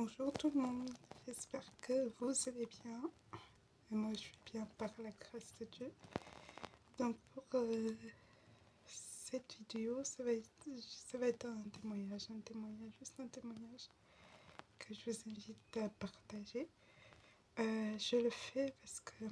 Bonjour tout le monde, j'espère que vous allez bien. Et moi je vais bien par la grâce de Dieu. Donc pour cette vidéo, ça va être juste un témoignage que je vous invite à partager. Je le fais parce que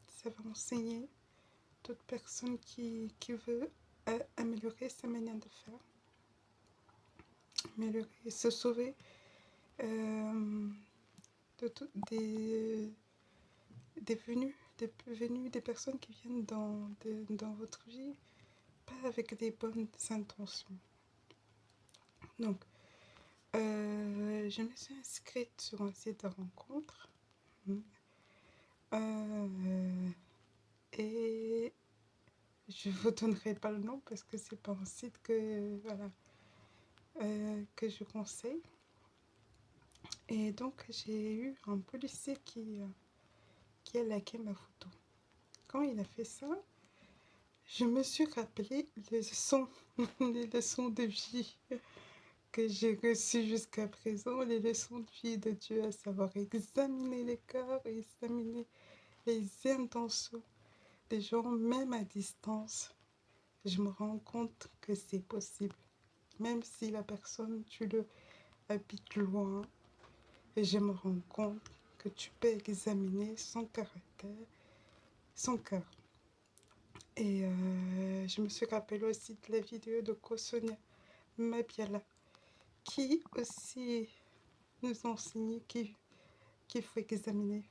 ça va enseigner toute personne qui veut améliorer sa manière de faire, améliorer, se sauver des personnes qui viennent dans votre vie, pas avec des bonnes intentions. Donc, je me suis inscrite sur un site de rencontre. Et je vous donnerai pas le nom parce que c'est pas un site que que je conseille. Et donc j'ai eu un policier qui a liké ma photo. Quand il a fait ça, je me suis rappelé les leçons de vie que j'ai reçues jusqu'à présent, les leçons de vie de Dieu, à savoir examiner les cœurs, examiner les intentions des gens, même à distance. Je me rends compte que c'est possible. Même si la personne, tu le habites loin, et je me rends compte que tu peux examiner son caractère, son cœur. Et je me suis rappelé aussi de la vidéo de Kosonia Mabiala, qui aussi nous enseignait qu'il faut examiner,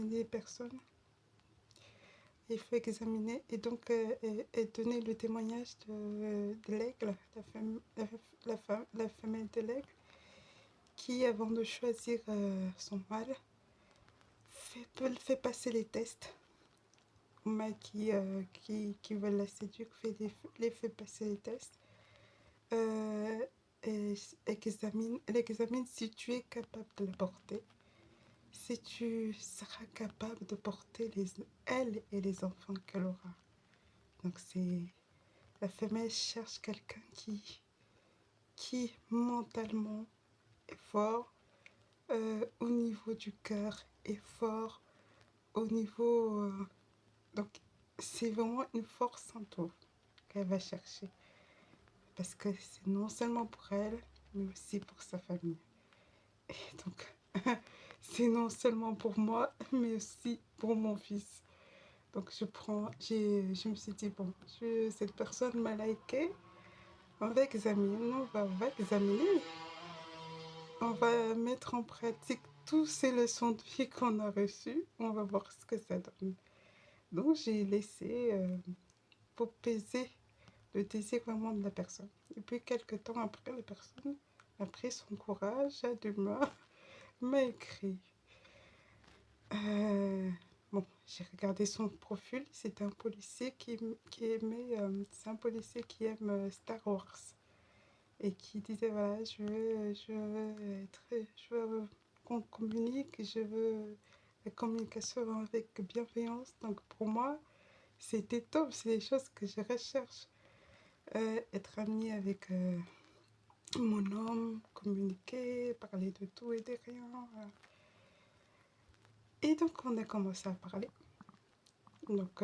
les personnes. Il faut examiner et donc et donner le témoignage de l'aigle, la femelle de l'aigle, qui avant de choisir son mâle, fait passer les tests. Mais qui veulent la séduire, les fait passer les tests. Et elle examine si tu es capable de la porter, si tu seras capable de porter elle et les enfants qu'elle aura. Donc la femelle cherche quelqu'un qui mentalement est fort, au niveau du cœur est fort, au niveau... donc c'est vraiment une force en tout qu'elle va chercher. Parce que c'est non seulement pour elle, mais aussi pour sa famille. Et donc, c'est non seulement pour moi, mais aussi pour mon fils. Donc, je me suis dit, bon, cette personne m'a liké, on va examiner, on va mettre en pratique toutes ces leçons de vie qu'on a reçues, on va voir ce que ça donne. Donc, j'ai laissé pour peser le désir vraiment de la personne. Et puis, quelques temps après, la personne a pris son courage, a d'humeur, m'a écrit. Bon, j'ai regardé son profil, c'est un policier qui aimait, c'est un policier qui aime Star Wars et qui disait voilà, je veux qu'on communique, je veux la communication avec bienveillance. Donc pour moi, c'était top, c'est des choses que je recherche. Être amie avec mon homme, communiquer, parler de tout et de rien. Et donc on a commencé à parler. Donc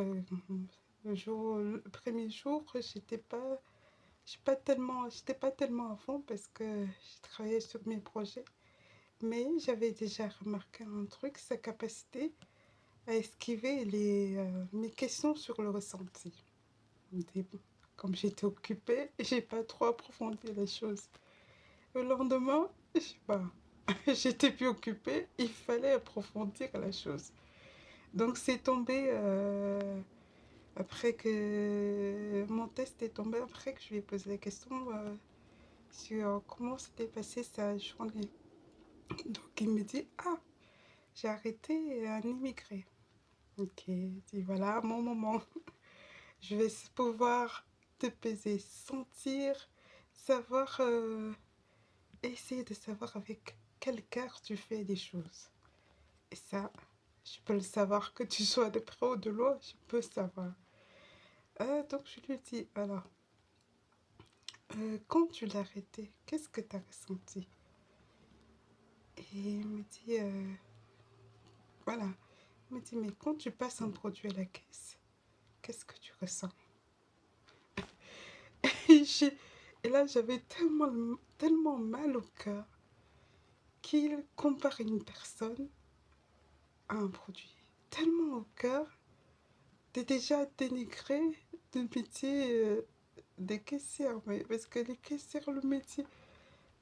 le premier jour, j'étais pas tellement à fond parce que je travaillais sur mes projets. Mais j'avais déjà remarqué un truc, sa capacité à esquiver mes questions sur le ressenti. Comme j'étais occupée, j'ai pas trop approfondi les choses. Le lendemain, je sais pas, j'étais plus occupée, il fallait approfondir la chose. Donc c'est tombé après que mon test est tombé, après que je lui ai posé la question sur comment s'était passée sa journée. Donc il me dit, ah, j'ai arrêté un immigré. Ok, il dit voilà mon moment. Je vais pouvoir te peser, sentir, savoir, essayer de savoir avec quel cœur tu fais des choses. Et ça, je peux le savoir, que tu sois de près ou de loin, je peux savoir. Donc je lui dis, alors, quand tu l'as arrêté, qu'est-ce que tu as ressenti? Et il me dit, voilà, il me dit, mais quand tu passes un produit à la caisse, qu'est-ce que tu ressens? Et, et là, j'avais tellement mal au cœur qu'il compare une personne à un produit. Tellement au cœur de déjà dénigrer le métier des caissières. Mais, parce que les caissières, le métier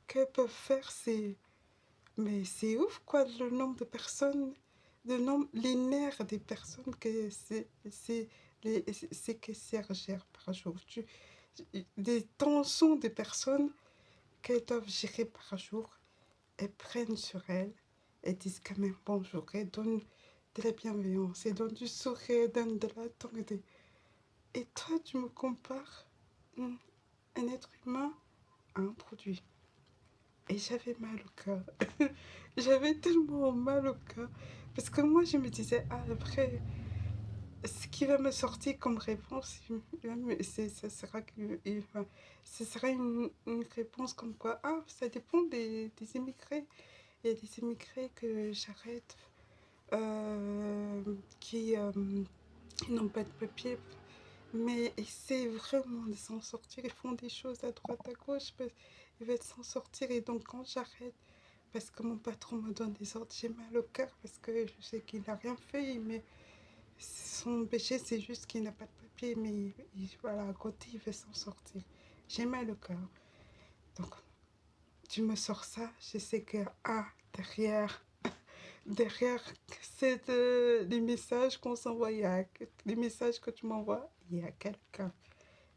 qu'elles peuvent faire, c'est... Mais c'est ouf, quoi, le nombre de personnes, les nerfs des personnes que ces caissières gèrent par jour. Des tensions des personnes qu'elles doivent gérer par jour, elles prennent sur elles, elles disent quand même bonjour, elles donnent de la bienveillance, elles donnent du sourire, elles donnent de l'attente. Et toi, tu me compares un être humain à un produit. Et j'avais mal au cœur. J'avais tellement mal au cœur. Parce que moi, je me disais, ah, après, ce qui va me sortir comme réponse, ce sera une réponse comme quoi, ah, ça dépend des immigrés. Il y a des immigrés que j'arrête, euh, qui n'ont pas de papier, mais essaient vraiment de s'en sortir. Ils font des choses à droite, à gauche, ils veulent s'en sortir. Et donc, quand j'arrête, parce que mon patron me donne des ordres, j'ai mal au cœur parce que je sais qu'il n'a rien fait, mais son péché, c'est juste qu'il n'a pas de papier, mais voilà, à côté, il veut s'en sortir. J'ai mal au cœur. Donc, tu me sors ça, je sais que, ah, derrière c'est les messages qu'on s'envoie, les messages que tu m'envoies, il y a quelqu'un,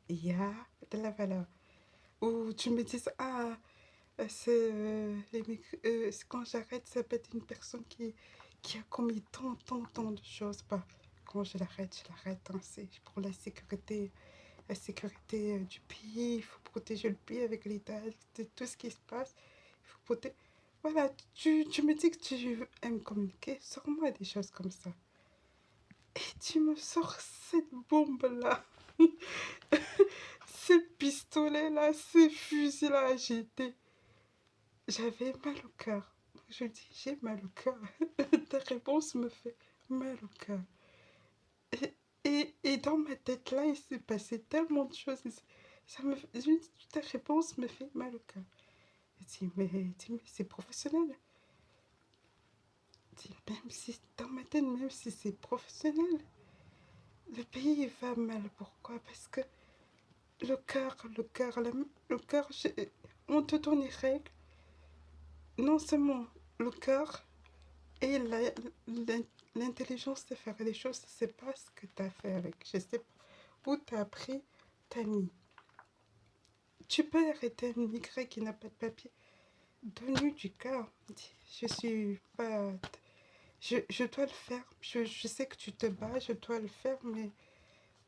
il y a de la valeur. Ou tu me dis, ah, quand j'arrête, ça peut être une personne qui a commis tant de choses. Bah, quand je l'arrête. Hein, c'est pour la sécurité du pays. Il faut protéger le pays avec l'État, de tout ce qui se passe. Il faut protéger. Voilà, tu me dis que tu aimes communiquer. Sors-moi des choses comme ça. Et tu me sors cette bombe-là. Ces pistolets-là, ces fusils-là. J'avais mal au cœur. Je dis, j'ai mal au cœur. Ta réponse me fait mal au cœur. Et, et dans ma tête là, il s'est passé tellement de choses. Ta réponse me fait mal au cœur. Je dis, mais c'est professionnel. Je dis, même si, dans ma tête, même si c'est professionnel, le pays va mal. Pourquoi? Parce que le cœur, on te donne les règles. Non seulement le cœur, et l'intelligence de faire les choses, je sais pas ce que tu as fait avec. Je sais pas où tu as appris ta mis. Tu peux arrêter un immigré qui n'a pas de papier. Donne-lui du cœur. Je suis pas. Je dois le faire. Je sais que tu te bats, je dois le faire, mais.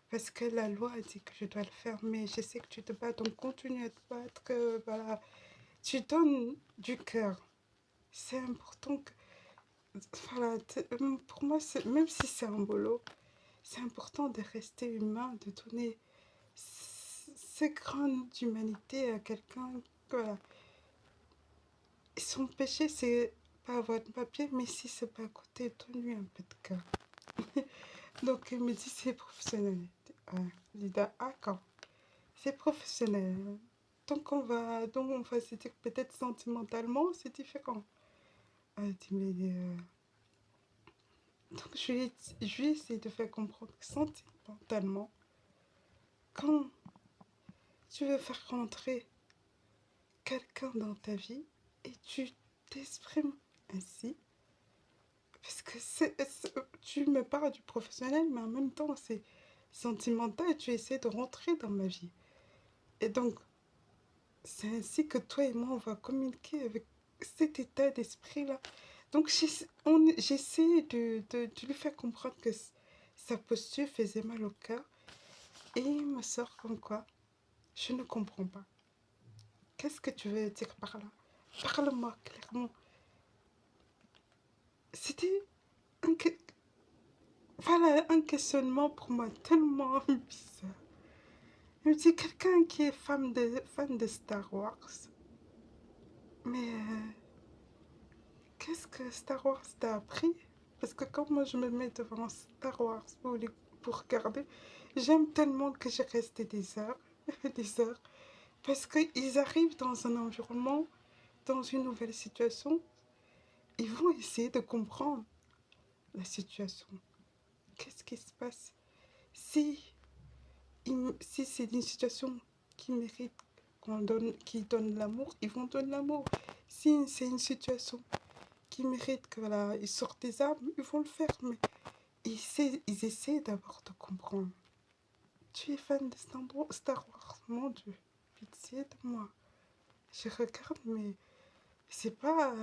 Parce que la loi a dit que je dois le faire, mais je sais que tu te bats, donc continue à te battre. Voilà. Tu donnes du cœur. C'est important que. Voilà, pour moi, même si c'est un boulot, c'est important de rester humain, de donner ce grain d'humanité à quelqu'un. Voilà. Son péché, c'est pas avoir de papier, mais si c'est pas à côté, donne-lui un peu de cœur. Donc, il me dit, c'est professionnel. Lida, ah, quand c'est professionnel. Donc on va se dire peut-être sentimentalement, c'est différent. Elle dit, mais donc, je lui ai essayé de faire comprendre que sentimentalement, quand tu veux faire rentrer quelqu'un dans ta vie et tu t'exprimes ainsi, parce que tu me parles du professionnel, mais en même temps, c'est sentimental et tu essaies de rentrer dans ma vie. Et donc, c'est ainsi que toi et moi, on va communiquer avec cet état d'esprit-là. Donc, j'essaie de lui faire comprendre que sa posture faisait mal au cœur. Et il me sort comme quoi, je ne comprends pas. Qu'est-ce que tu veux dire par là? Parle-moi clairement. C'était un, voilà, un questionnement pour moi tellement bizarre. Il me dit quelqu'un qui est fan de Star Wars. Mais qu'est-ce que Star Wars t'a appris? Parce que quand moi je me mets devant Star Wars pour regarder, j'aime tellement que j'ai resté des heures, des heures, parce qu'ils arrivent dans un environnement, dans une nouvelle situation, ils vont essayer de comprendre la situation. Qu'est-ce qui se passe? Si, si c'est une situation qui mérite qui donne l'amour, ils vont donner l'amour. Si c'est une situation qui mérite que voilà, ils sortent des armes, ils vont le faire, mais ils essaient d'abord de comprendre. Tu es fan de Star Wars, mon Dieu, pitié de moi. Je regarde, mais c'est pas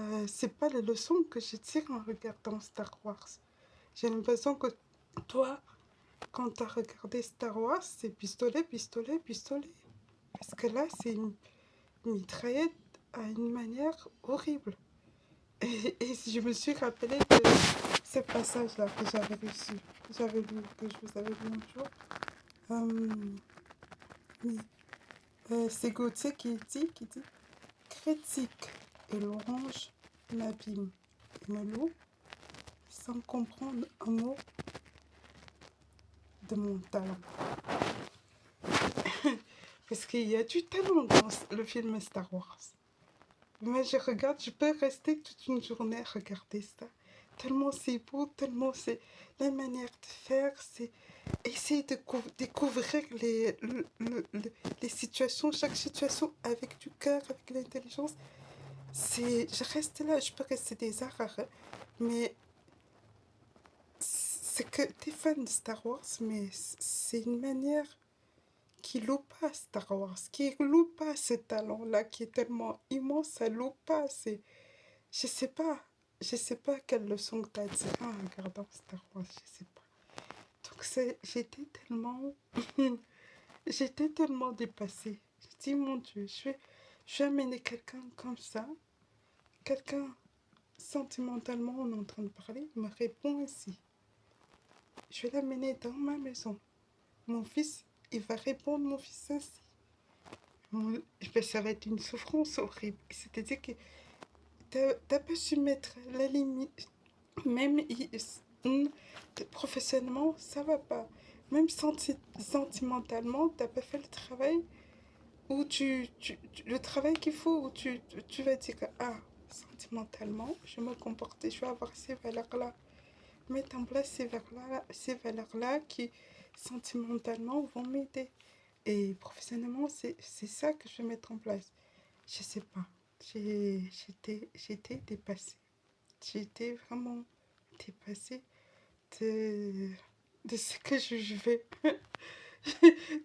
les leçons que je tire en regardant Star Wars. J'ai l'impression que toi, quand tu as regardé Star Wars, c'est pistolet, pistolet, pistolet. Parce que là, c'est une mitraillette à une manière horrible. Et je me suis rappelé de ce passage-là que j'avais reçu, que j'avais lu, que je vous avais lu un jour. Oui. C'est Gauthier qui dit critique et l'orange m'abîme et me loue sans comprendre un mot de mon talent. Parce qu'il y a du talent dans le film Star Wars. Moi, je regarde, je peux rester toute une journée à regarder ça. Tellement c'est beau, tellement c'est la manière de faire, c'est essayer de découvrir les situations, chaque situation avec du cœur, avec l'intelligence. Je reste là, je peux rester des heures, mais c'est que t'es fan de Star Wars, mais c'est une manière qui loue pas Star Wars, qui loue pas ce talent-là, qui est tellement immense, ça loue pas. Je sais pas, je sais pas quelle leçon que t'as tirée en regardant Star Wars, je sais pas. Donc j'étais tellement dépassée. Je dis, mon Dieu, je vais amener quelqu'un comme ça, quelqu'un sentimentalement, on est en train de parler, il me répond ainsi. Je vais l'amener dans ma maison. Mon fils, il va répondre, mon fils ainsi. Ça va être une souffrance horrible. C'est-à-dire que t'as pas su mettre la limite. Même professionnellement, ça va pas. Même sentimentalement, t'as pas fait le travail où le travail qu'il faut, où tu vas dire que, ah, sentimentalement, je me comporter, je vais avoir ces valeurs-là. Mettre en place ces valeurs-là qui, sentimentalement, vont m'aider. Et professionnellement, c'est ça que je vais mettre en place. Je sais pas. J'étais dépassée. J'étais vraiment dépassée de, de ce que je vivais.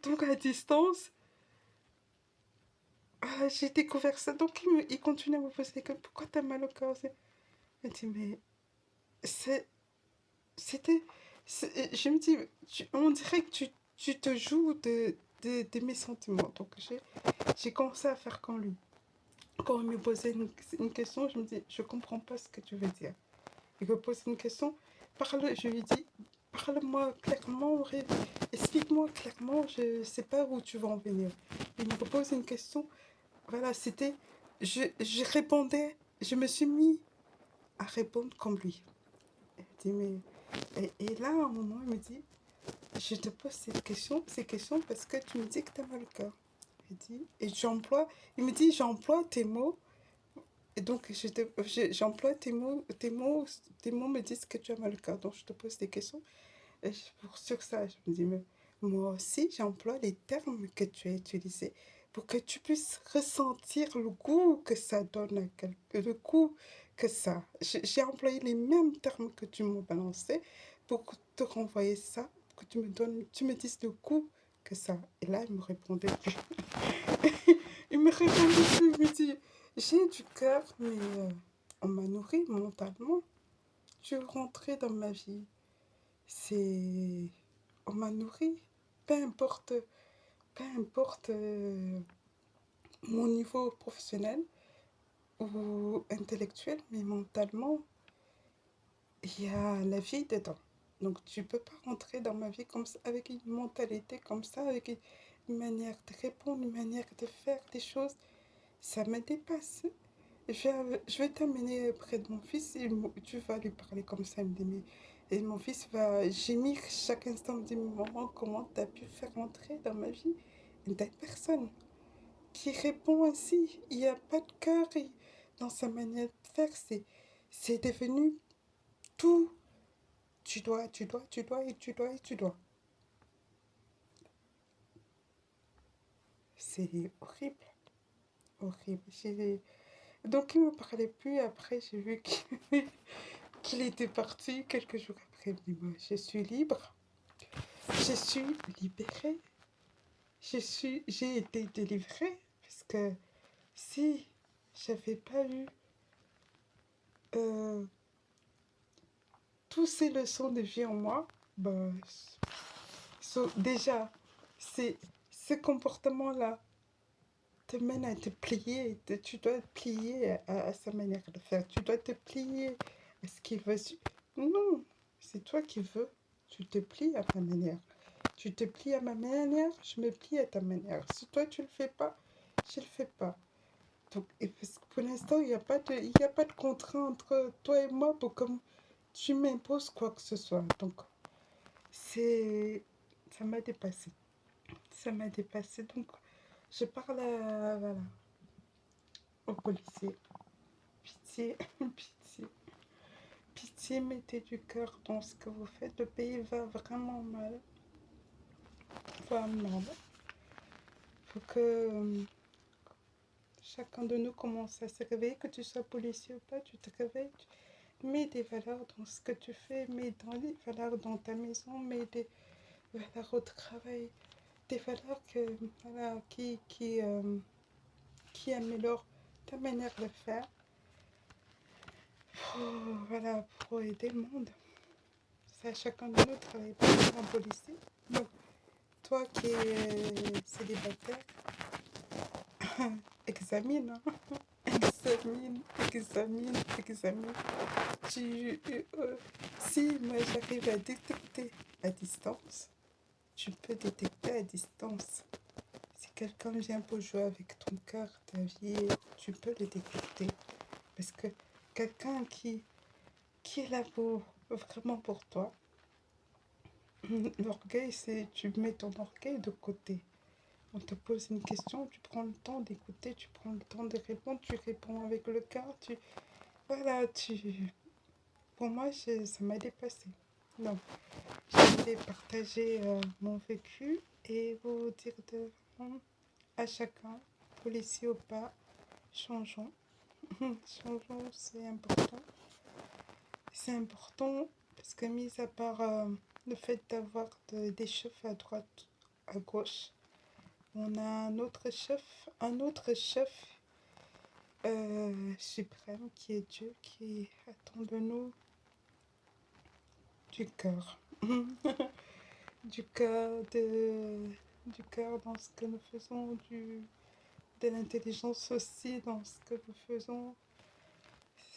Donc à distance, j'ai découvert ça. Donc il continue à me poser des questions. Pourquoi t'as mal au corps? Je me dis, mais c'est- c'était... Je me dis, on dirait que tu te joues de mes sentiments. Donc j'ai commencé à faire comme lui. Quand il me posait une question, je me dis, je comprends pas ce que tu veux dire. Il me pose une question, je lui dis, parle-moi clairement, explique-moi clairement, je ne sais pas où tu vas en venir. Il me pose une question, voilà, je répondais, je me suis mis à répondre comme lui. Il me dit, et là, à un moment, il me dit, je te pose ces questions parce que tu me dis que tu as mal au cœur. Il me dit, j'emploie tes mots. Et donc, j'emploie tes mots me disent que tu as mal au cœur. Donc, je te pose des questions. Sur ça, je me dis, mais moi aussi, j'emploie les termes que tu as utilisés pour que tu puisses ressentir le goût que ça donne à quelqu'un, le goût que ça. J'ai employé les mêmes termes que tu m'as balancé pour te renvoyer ça, pour que tu me dises le goût que ça. Et là, il me répondait plus. Il me répondait plus, il me dit, j'ai du cœur, mais on m'a nourri mentalement. Je veux rentrer dans ma vie. C'est... On m'a nourri. Peu importe, peu importe mon niveau professionnel ou intellectuel, mais mentalement, il y a la vie dedans. Donc tu peux pas rentrer dans ma vie comme ça, avec une mentalité comme ça, avec une manière de répondre, une manière de faire des choses. Ça me dépasse. Je vais t'amener près de mon fils et tu vas lui parler comme ça. Il me dit, et mon fils va gémir chaque instant. Il me dit, maman, comment tu as pu faire entrer dans ma vie une telle personne qui répond ainsi? Il n'y a pas de cœur dans sa manière de faire. C'est devenu tout. Tu dois, tu dois, tu dois et tu dois et tu dois. C'est horrible, horrible. Donc il ne me parlait plus. Après, j'ai vu qu'il était parti quelques jours après. Il me dit, moi, je suis libre. Je suis libérée. J'ai été délivrée. Parce que si j'avais pas eu euh, toutes ces leçons de vie en moi, bah, déjà, c'est ce comportement-là te mène à te plier. Tu dois te plier à sa manière de faire. Tu dois te plier à ce qu'il veut. Non, c'est toi qui veux. Tu te plies à ta manière. Tu te plies à ma manière, je me plie à ta manière. Si toi tu le fais pas, je le fais pas. Donc, et parce que pour l'instant, il y a pas de contrat entre toi et moi pour que tu m'imposes quoi que ce soit. Donc, c'est, ça m'a dépassé. Ça m'a dépassé. Donc, je parle voilà, aux policiers. Pitié, pitié, pitié, mettez du cœur dans ce que vous faites. Le pays va vraiment mal. Va mal. Faut que chacun de nous commence à se réveiller, que tu sois policier ou pas, tu te réveilles, tu mets des valeurs dans ce que tu fais, mets dans les valeurs dans ta maison, mets des valeurs au travail, des valeurs voilà, qui améliorent ta manière de faire. Voilà, pour aider le monde. C'est à chacun de nous de travailler pour un policier. Donc, toi qui es célibataire, examine, hein. Examine, examine, examine. Si moi j'arrive à détecter à distance, tu peux détecter à distance. Si quelqu'un vient pour jouer avec ton cœur, ta vie, tu peux le détecter. Parce que quelqu'un qui est là vraiment pour toi, l'orgueil, c'est tu mets ton orgueil de côté. On te pose une question, tu prends le temps d'écouter, tu prends le temps de répondre, tu réponds avec le cœur, voilà, pour moi, ça m'a dépassé. Donc, je voulais partager mon vécu et vous dire à chacun, policier ou pas, changeons. Changeons, c'est important. C'est important parce que, mis à part le fait d'avoir des chefs à droite, à gauche, on a un autre chef suprême qui est Dieu, qui attend de nous du cœur. du cœur, du cœur dans ce que nous faisons, de l'intelligence aussi dans ce que nous faisons.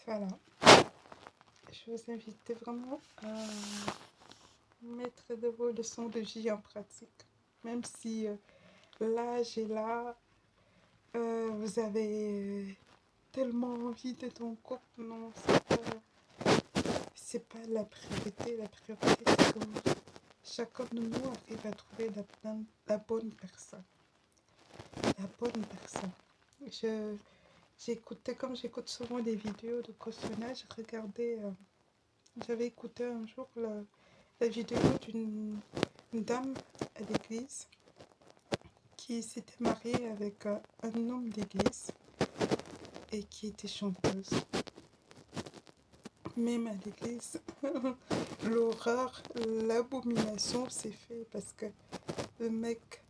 Voilà. Je vous invite vraiment à mettre de vos leçons de vie en pratique. Même si l'âge est là, vous avez tellement envie d'être en couple, non, c'est pas la priorité. La priorité, c'est que chacun de nous arrive à trouver la bonne personne. La bonne personne. Comme j'écoute souvent des vidéos de cautionnage, j'avais écouté un jour la vidéo d'une dame à l'église qui s'était mariée avec un homme d'église et qui était chanteuse. Même à l'église, l'horreur, l'abomination s'est fait parce que le mec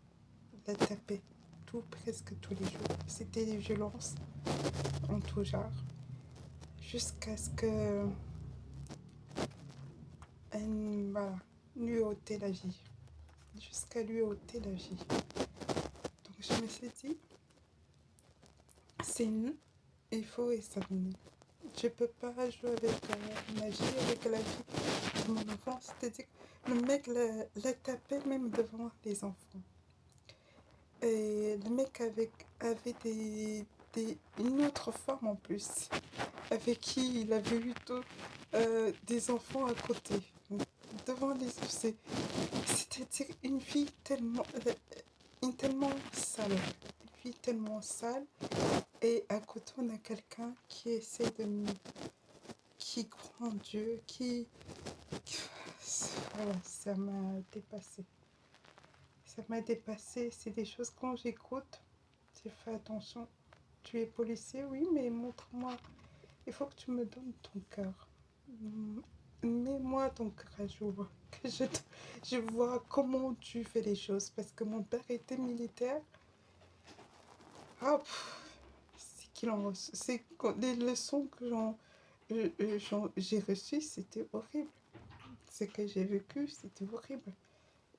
la tapait presque tous les jours. C'était des violences en tout genre. Jusqu'à ce que voilà, lui ôter la vie. Jusqu'à lui ôter la vie. Donc je me suis dit, il faut examiner. Je ne peux pas jouer avec ma vie, avec la vie de mon enfant. C'est-à-dire que le mec l'a tapé même devant les enfants. Et le mec avait une autre femme en plus, avec qui il avait eu des enfants à côté, devant les yeux. C'était une fille tellement sale, une fille tellement sale. Et à côté, on a quelqu'un qui essaie qui croit en Dieu, voilà, ça m'a dépassé. Ça m'a dépassé. C'est des choses quand j'écoute, j'ai fait attention. Tu es policier, oui, mais montre-moi. Il faut que tu me donnes ton cœur. Mets-moi ton cœur à jour. Que je vois comment tu fais les choses. Parce que mon père était militaire. Ah, c'est qu'il en reçoit. C'est les leçons que j'ai reçues, c'était horrible. Ce que j'ai vécu, c'était horrible.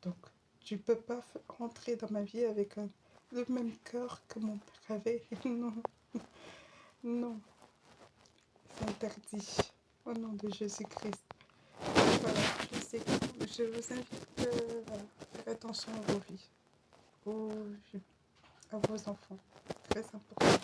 Donc, tu peux pas rentrer dans ma vie avec le même cœur que mon père avait. Non, non, c'est interdit. Au nom de Jésus-Christ. Voilà, je vous invite voilà, à faire attention à vos vies, à vos enfants. Très important.